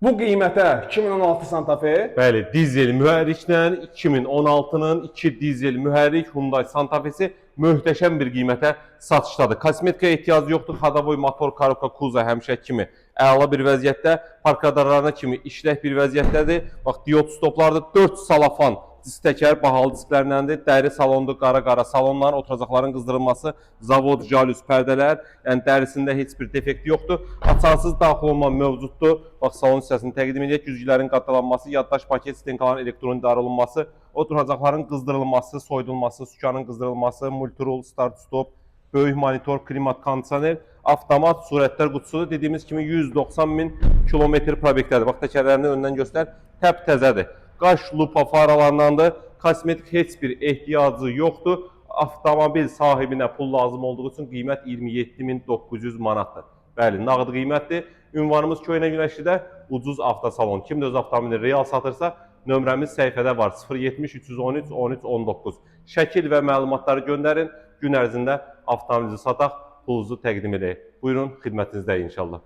Bu qiymətə 2016 Santa Fe Bəli, dizel mühərriklə 2016-nın 2 dizel mühərrik Hyundai Santa Fe'si möhtəşəm bir qiymətə satışdadır. Kosmetikaya ehtiyacı yoxdur. Xadaboy motor, korobka, kuza həmişə kimi əla bir vəziyyətdə, park radarlarına kimi işlək bir vəziyyətdədir. Bax, diod stoplardır, 4 salafan disk təkər bahalı disklərləndir. Dəri salondur, qara salonların, oturacaqların qızdırılması, zavod, jalüz, pərdələr, yəni dərisində heç bir defekt yoxdur. Açarsız daxil olma mövcuddur. Bax, salon hissəsini təqdim edək. Güzgülərin qatlanması, yaddaş paket, stenkaların elektron idarə olunması, oturacaqların qızdırılması, soyudulması, sükanın qızdırılması, multirol, start stop, böyük monitor, klimat, kondisioner, avtomat surətlər qutusudur. Dediyimiz kimi 190 min kilometr probekdədir. Bax, təkərlərini öndən göstər, təp təzədir. Qaş lupa faralarındandır. Kosmetik heç bir ehtiyacı yoxdur. Avtomobil sahibinə pul lazım olduğu üçün qiymət 27.900 manatdır. Bəli, nağd qiymətdir. Ünvanımız Köynə Günəşlidə ucuz avtosalon. Kim də öz avtomobilini real satırsa, nömrəmiz səhifədə var. 070 313 13 19. Şəkil və məlumatları göndərin. Gün ərzində avtomobilinizi sataq, pulunuzu təqdim edək. Buyurun, xidmətinizdə inşallah.